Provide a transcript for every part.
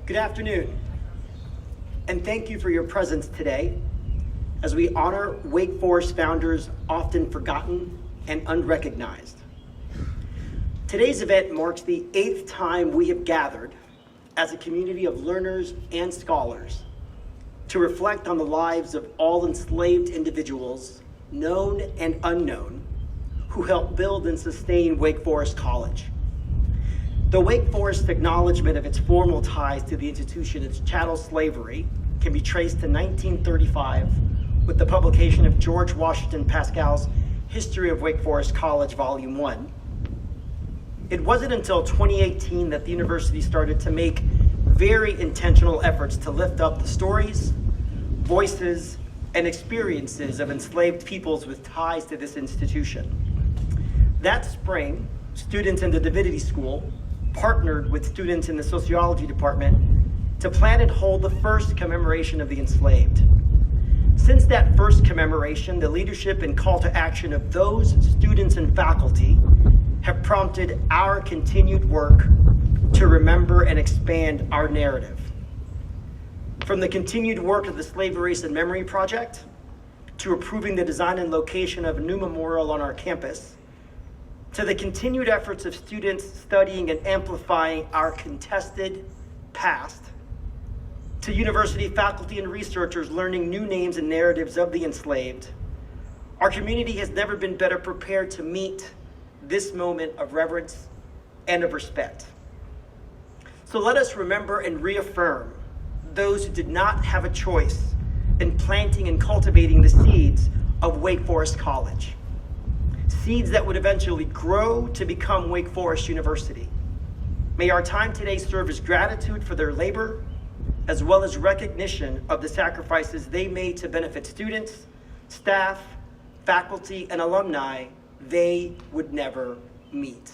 Good afternoon, and thank you for your presence today as we honor Wake Forest founders often forgotten and unrecognized. Today's event marks the 8th time we have gathered as a community of learners and scholars to reflect on the lives of all enslaved individuals, known and unknown, who helped build and sustain Wake Forest College. The Wake Forest acknowledgement of its formal ties to the institution of chattel slavery can be traced to 1935 with the publication of George Washington Pascal's History of Wake Forest College, Volume 1. It wasn't until 2018 that the university started to make very intentional efforts to lift up the stories, voices, and experiences of enslaved peoples with ties to this institution. That spring, students in the Divinity School partnered with students in the Sociology department to plan and hold the first commemoration of the enslaved. Since that first commemoration, the leadership and call to action of those students and faculty have prompted our continued work to remember and expand our narrative. From the continued work of the Slave Erase and Memory Project, to approving the design and location of a new memorial on our campus, to the continued efforts of students studying and amplifying our contested past, to university faculty and researchers learning new names and narratives of the enslaved, our community has never been better prepared to meet this moment of reverence and of respect. So let us remember and reaffirm those who did not have a choice in planting and cultivating the seeds of Wake Forest College. Seeds that would eventually grow to become Wake Forest University. May our time today serve as gratitude for their labor, as well as recognition of the sacrifices they made to benefit students, staff, faculty, and alumni they would never meet.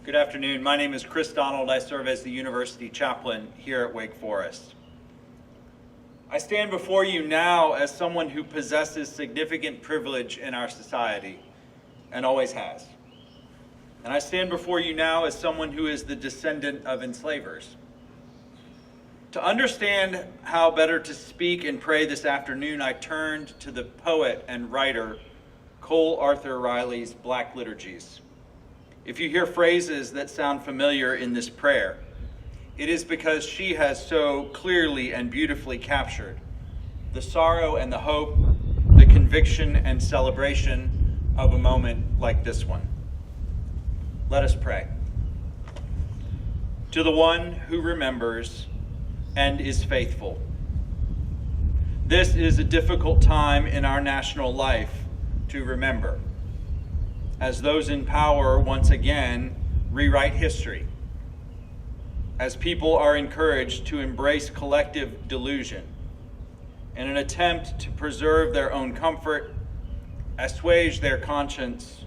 Good afternoon. My name is Chris Donald. I serve as the university chaplain here at Wake Forest. I stand before you now as someone who possesses significant privilege in our society, and always has. And I stand before you now as someone who is the descendant of enslavers. To understand how better to speak and pray this afternoon, I turned to the poet and writer Cole Arthur Riley's Black Liturgies. If you hear phrases that sound familiar in this prayer, it is because she has so clearly and beautifully captured the sorrow and the hope, the conviction and celebration of a moment like this one. Let us pray. To the one who remembers and is faithful. This is a difficult time in our national life to remember, as those in power once again rewrite history, as people are encouraged to embrace collective delusion in an attempt to preserve their own comfort, assuage their conscience,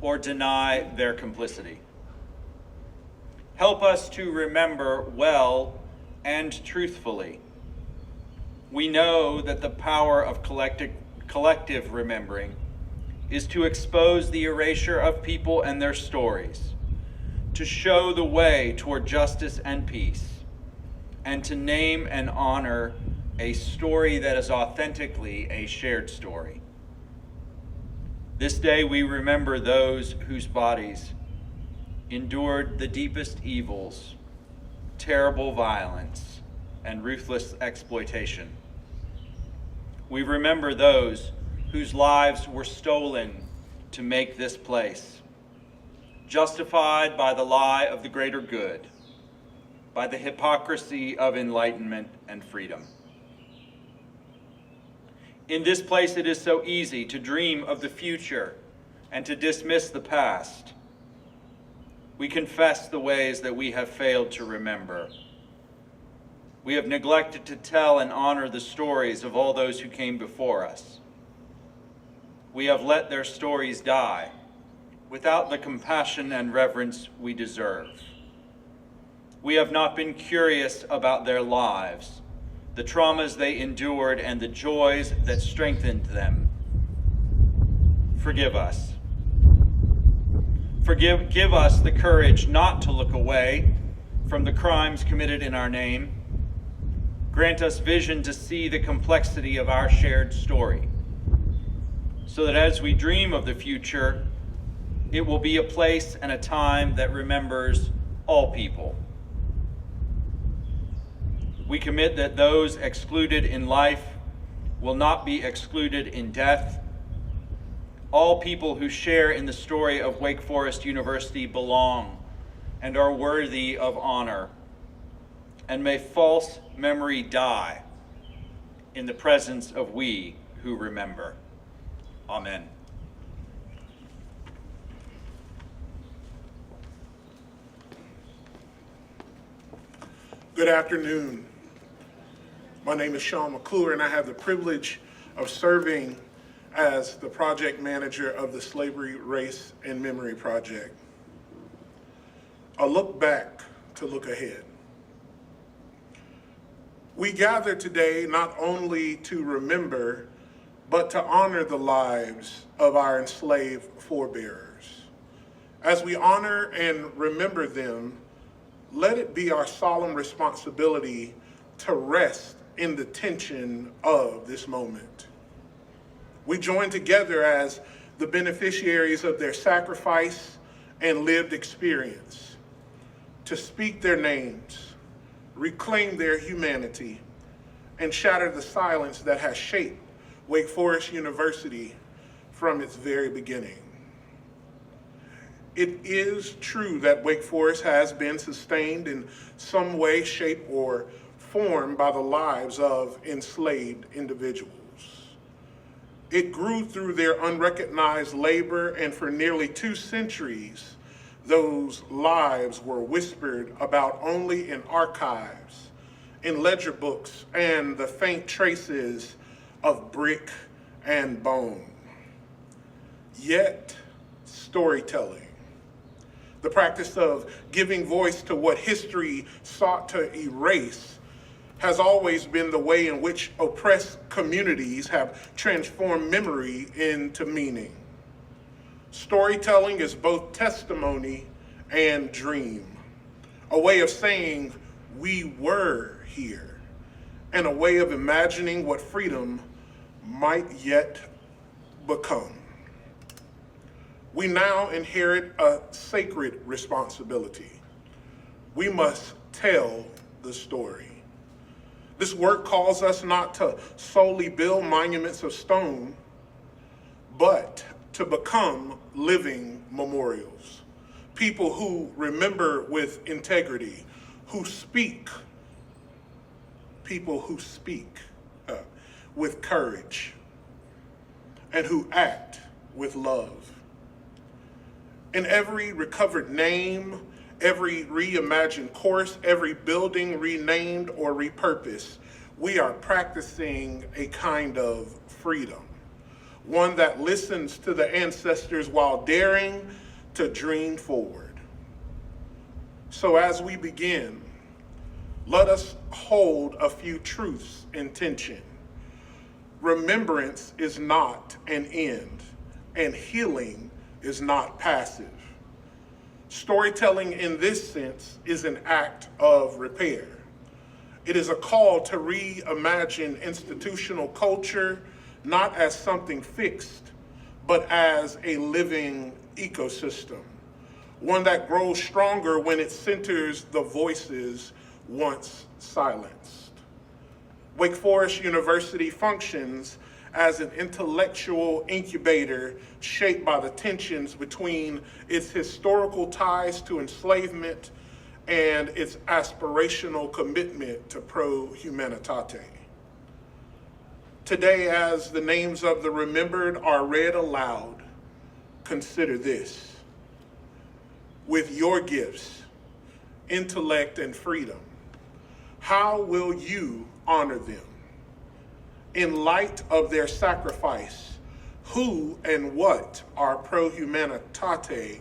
or deny their complicity. Help us to remember well and truthfully. We know that the power of collective remembering is to expose the erasure of people and their stories, to show the way toward justice and peace, and to name and honor a story that is authentically a shared story. This day we remember those whose bodies endured the deepest evils, terrible violence, and ruthless exploitation. We remember those whose lives were stolen to make this place, justified by the lie of the greater good, by the hypocrisy of enlightenment and freedom. In this place, it is so easy to dream of the future and to dismiss the past. We confess the ways that we have failed to remember. We have neglected to tell and honor the stories of all those who came before us. We have let their stories die without the compassion and reverence we deserve. We have not been curious about their lives, the traumas they endured, and the joys that strengthened them. Forgive us. Give us the courage not to look away from the crimes committed in our name. Grant us vision to see the complexity of our shared story, so that as we dream of the future, it will be a place and a time that remembers all people. We commit that those excluded in life will not be excluded in death. All people who share in the story of Wake Forest University belong and are worthy of honor. And may false memory die in the presence of we who remember. Amen. Good afternoon. My name is Sean McClure, and I have the privilege of serving as the project manager of the Slavery, Race, and Memory Project. A look back to look ahead. We gather today not only to remember, but to honor the lives of our enslaved forebears. As we honor and remember them, let it be our solemn responsibility to rest in the tension of this moment. We join together as the beneficiaries of their sacrifice and lived experience to speak their names, reclaim their humanity, and shatter the silence that has shaped Wake Forest University from its very beginning. It is true that Wake Forest has been sustained in some way, shape, or form by the lives of enslaved individuals. It grew through their unrecognized labor, and for nearly 2 centuries, those lives were whispered about only in archives, in ledger books, and the faint traces of brick and bone. Yet, storytelling, the practice of giving voice to what history sought to erase, has always been the way in which oppressed communities have transformed memory into meaning. Storytelling is both testimony and dream, a way of saying we were here, and a way of imagining what freedom might yet become. We now inherit a sacred responsibility. We must tell the story. This work calls us not to solely build monuments of stone, but to become living memorials. People who remember with integrity, who speak, people who speak with courage, and who act with love. In every recovered name, every reimagined course, every building renamed or repurposed, we are practicing a kind of freedom, one that listens to the ancestors while daring to dream forward. So as we begin, let us hold a few truths in tension. Remembrance is not an end, and healing is not passive. Storytelling in this sense is an act of repair. It is a call to reimagine institutional culture, not as something fixed, but as a living ecosystem, one that grows stronger when it centers the voices once silenced. Wake Forest University functions as an intellectual incubator shaped by the tensions between its historical ties to enslavement and its aspirational commitment to pro-humanitate. Today, as the names of the remembered are read aloud, consider this. With your gifts, intellect, and freedom, how will you honor them? In light of their sacrifice, who and what are pro-humanitate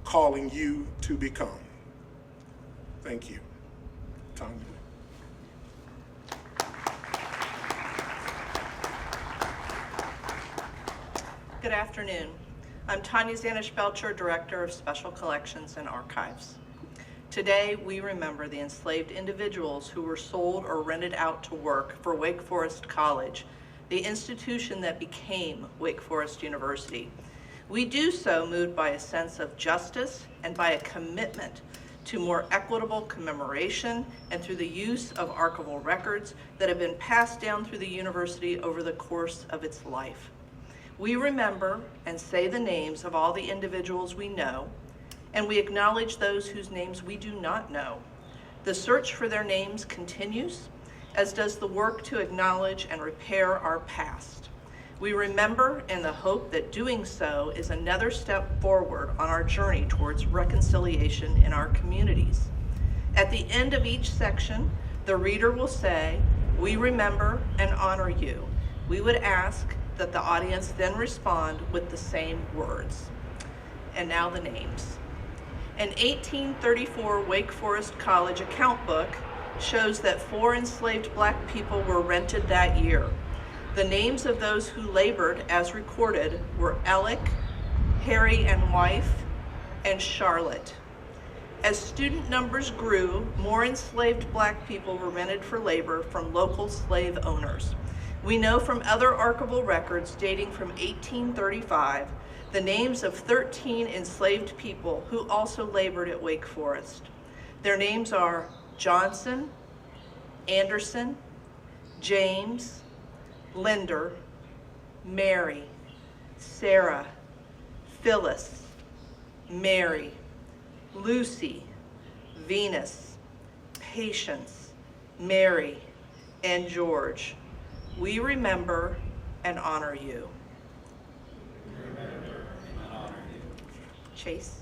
calling you to become? Thank you. Tanya. Good afternoon. I'm Tanya Zanish-Belcher, Director of Special Collections and Archives. Today, we remember the enslaved individuals who were sold or rented out to work for Wake Forest College, the institution that became Wake Forest University. We do so moved by a sense of justice and by a commitment to more equitable commemoration and through the use of archival records that have been passed down through the university over the course of its life. We remember and say the names of all the individuals we know, and we acknowledge those whose names we do not know. The search for their names continues, as does the work to acknowledge and repair our past. We remember in the hope that doing so is another step forward on our journey towards reconciliation in our communities. At the end of each section, the reader will say, "We remember and honor you." We would ask that the audience then respond with the same words. And now the names. An 1834 Wake Forest College account book shows that 4 enslaved Black people were rented that year. The names of those who labored as recorded were Alec, Harry and wife, and Charlotte. As student numbers grew, more enslaved Black people were rented for labor from local slave owners. We know from other archival records dating from 1835 the names of 13 enslaved people who also labored at Wake Forest. Their names are Johnson, Anderson, James, Linder, Mary, Sarah, Phyllis, Mary, Lucy, Venus, Patience, Mary, and George. We remember and honor you. Chase.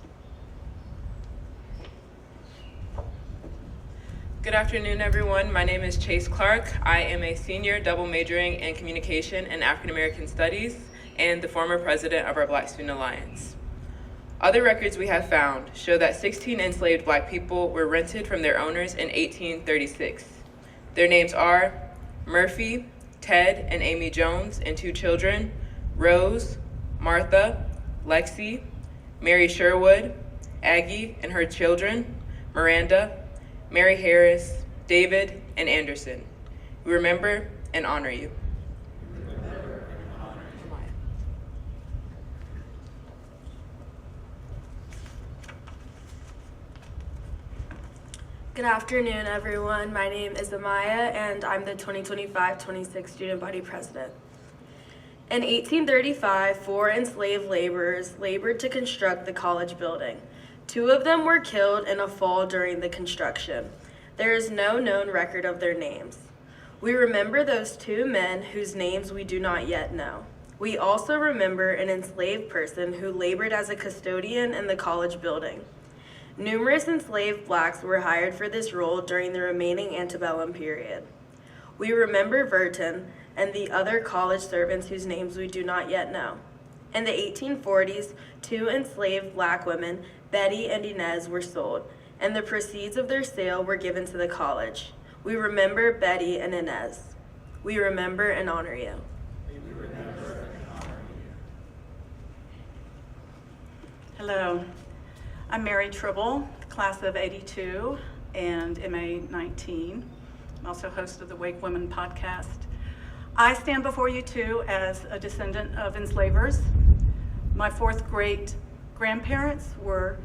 Good afternoon, everyone. My name is Chase Clark. I am a senior double majoring in communication and African American studies and the former president of our Black Student Alliance. Other records we have found show that 16 enslaved Black people were rented from their owners in 1836. Their names are Murphy, Ted and Amy Jones and 2 children, Rose, Martha, Lexi, Mary Sherwood, Aggie and her children, Miranda, Mary Harris, David, and Anderson. We remember and honor you. Good afternoon, everyone. My name is Amaya, and I'm the 2025-26 Student Body President. In 1835, 4 enslaved laborers labored to construct the college building. 2 of them were killed in a fall during the construction. There is no known record of their names. We remember those 2 men whose names we do not yet know. We also remember an enslaved person who labored as a custodian in the college building. Numerous enslaved Blacks were hired for this role during the remaining antebellum period. We remember Verton and the other college servants whose names we do not yet know. In the 1840s, 2 enslaved Black women, Betty and Inez, were sold, and the proceeds of their sale were given to the college. We remember Betty and Inez. We remember and honor you. Hello, I'm Mary Tribble, class of 82 and MA 19. I'm also host of the Wake Women podcast. I stand before you too as a descendant of enslavers. My 4th great grandparents were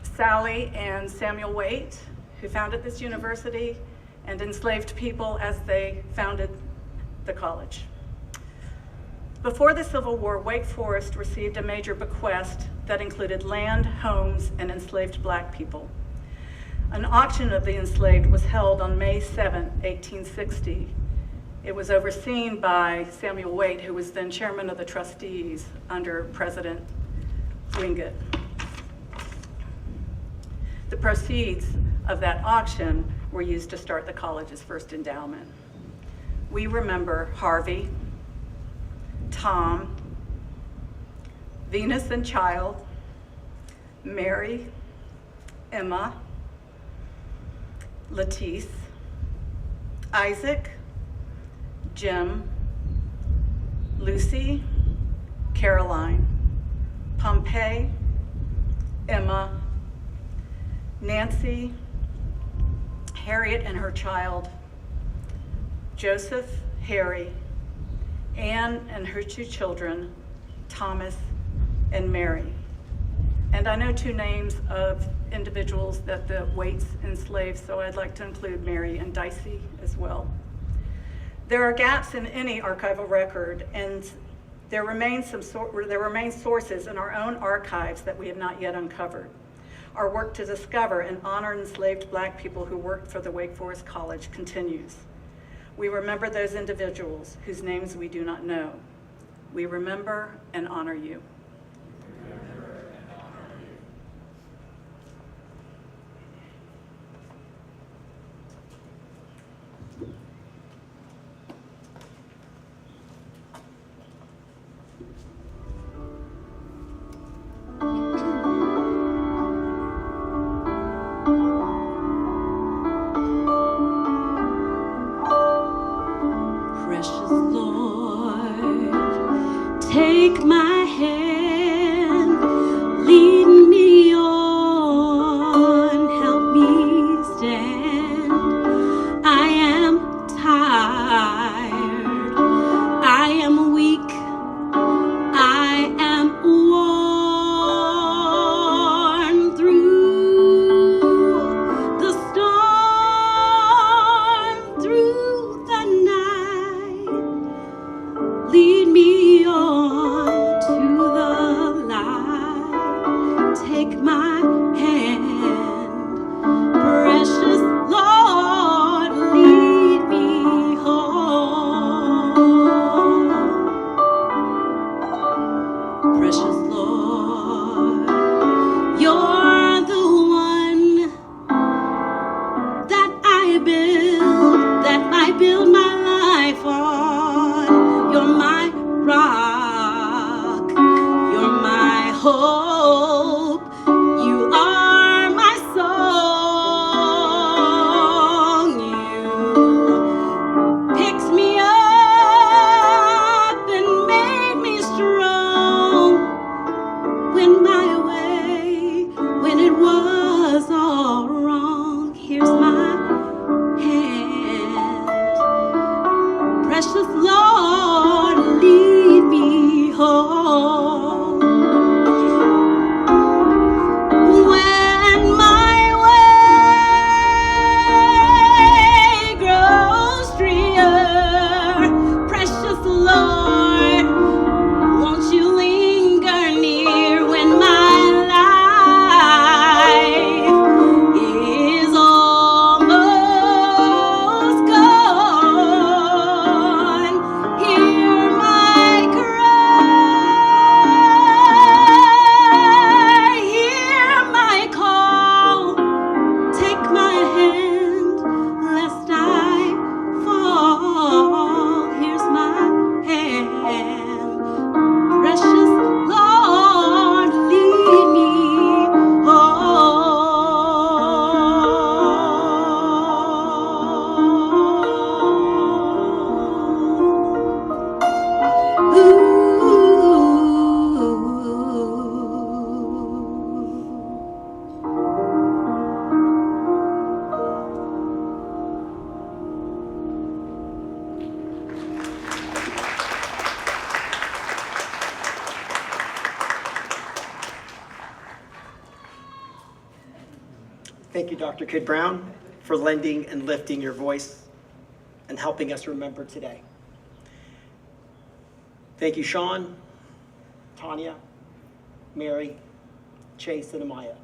Sally and Samuel Waite, who founded this university and enslaved people as they founded the college. Before the Civil War, Wake Forest received a major bequest that included land, homes, and enslaved Black people. An auction of the enslaved was held on May 7, 1860. It was overseen by Samuel Waite, who was then chairman of the trustees under President Wingate. The proceeds of that auction were used to start the college's first endowment. We remember Harvey, Tom, Venus and Child, Mary, Emma, Latisse, Isaac, Jim, Lucy, Caroline, Pompey, Emma, Nancy, Harriet and her child, Joseph, Harry, Anne and her two children, Thomas and Mary. And I know two names of individuals that the Waits enslaved, so I'd like to include Mary and Dicey as well. There are gaps in any archival record, and there remain sources in our own archives that we have not yet uncovered. Our work to discover and honor enslaved Black people who worked for the Wake Forest College continues. We remember those individuals whose names we do not know. We remember and honor you. Take my hand, lead me on, help me stand. I am tired, I am weak, I am worn through the storm, through the night. Lead me on. Take my hand, precious Lord, lead me home. Precious Lord, you're the one that I build my life on. You're my rock, you're my hope. Thank you, Dr. Kidd Brown, for lending and lifting your voice and helping us remember today. Thank you, Sean, Tanya, Mary, Chase, and Amaya,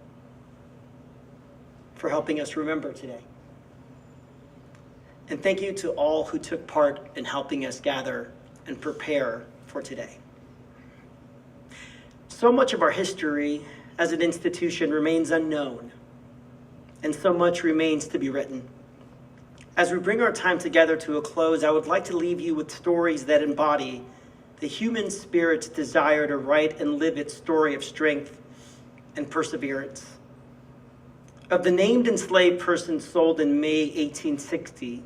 for helping us remember today. And thank you to all who took part in helping us gather and prepare for today. So much of our history as an institution remains unknown, and so much remains to be written. As we bring our time together to a close, I would like to leave you with stories that embody the human spirit's desire to write and live its story of strength and perseverance. Of the named enslaved persons sold in May 1860,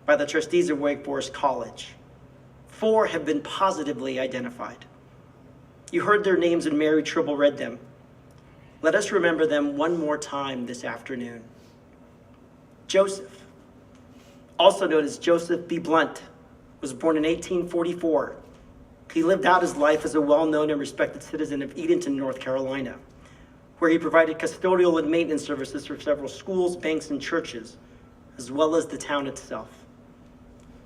by the trustees of Wake Forest College. 4 have been positively identified. You heard their names and Mary Tribble read them. Let us remember them one more time this afternoon. Joseph, also known as Joseph B. Blount, was born in 1844. He lived out his life as a well-known and respected citizen of Edenton, North Carolina, where he provided custodial and maintenance services for several schools, banks, and churches, as well as the town itself.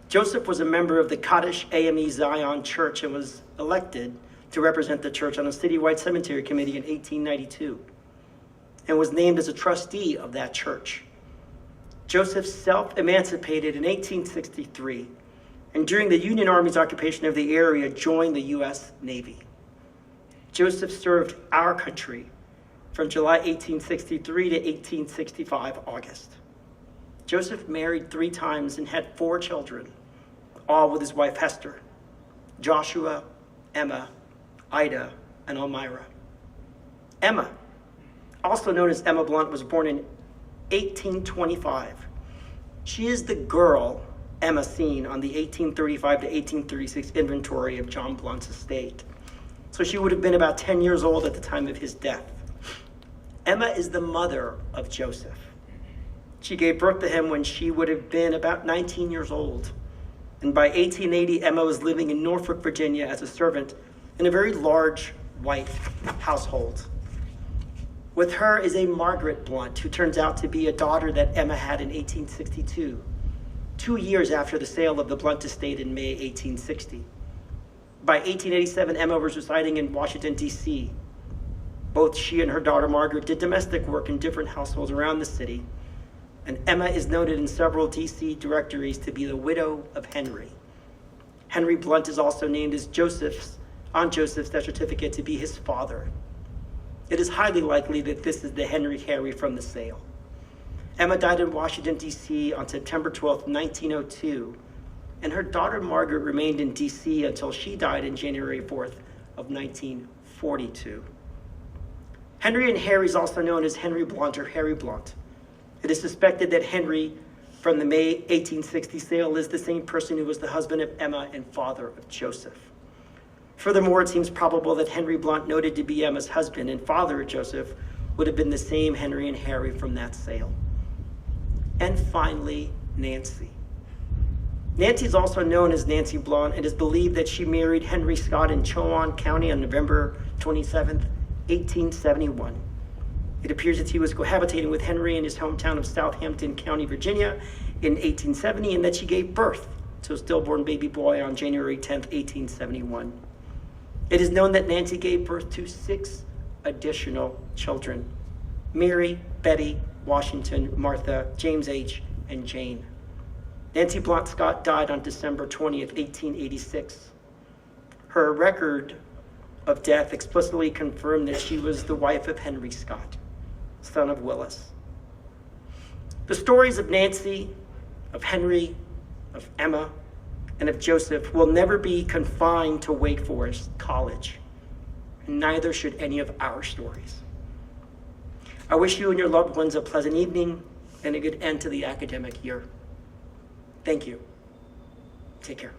Joseph was a member of the Kaddish AME Zion Church and was elected to represent the church on a citywide cemetery committee in 1892 and was named as a trustee of that church. Joseph self-emancipated in 1863 and during the Union Army's occupation of the area joined the U.S. Navy. Joseph served our country from July 1863 to 1865 August. Joseph married 3 times and had 4 children, all with his wife Hester, Joshua, Emma, Ida, and Elmira. Emma, also known as Emma Blount, was born in 1825. She is the girl Emma seen on the 1835 to 1836 inventory of John Blount's estate. So she would have been about 10 years old at the time of his death. Emma is the mother of Joseph. She gave birth to him when she would have been about 19 years old. And by 1880, Emma was living in Norfolk, Virginia as a servant in a very large white household. With her is a Margaret Blount, who turns out to be a daughter that Emma had in 1862, 2 years after the sale of the Blount estate in May 1860. By 1887, Emma was residing in Washington, D.C. Both she and her daughter Margaret did domestic work in different households around the city, and Emma is noted in several D.C. directories to be the widow of Henry. Henry Blount is also named as Joseph's death certificate to be his father. It is highly likely that this is the Henry Harry from the sale. Emma died in Washington, D.C. on September 12, 1902, and her daughter Margaret remained in D.C. until she died on January 4th of 1942. Henry and Harry is also known as Henry Blount or Harry Blount. It is suspected that Henry from the May 1860 sale is the same person who was the husband of Emma and father of Joseph. Furthermore, it seems probable that Henry Blount, noted to be Emma's husband and father of Joseph, would have been the same Henry and Harry from that sale. And finally, Nancy. Nancy is also known as Nancy Blount. It is believed that she married Henry Scott in Chowan County on November 27, 1871. It appears that he was cohabitating with Henry in his hometown of Southampton County, Virginia in 1870, and that she gave birth to a stillborn baby boy on January 10, 1871. It is known that Nancy gave birth to 6 additional children: Mary, Betty, Washington, Martha, James H., and Jane. Nancy Blount Scott died on December 20th, 1886. Her record of death explicitly confirmed that she was the wife of Henry Scott, son of Willis. The stories of Nancy, of Henry, of Emma, and of Joseph will never be confined to Wake Forest College, and neither should any of our stories. I wish you and your loved ones a pleasant evening and a good end to the academic year. Thank you. Take care.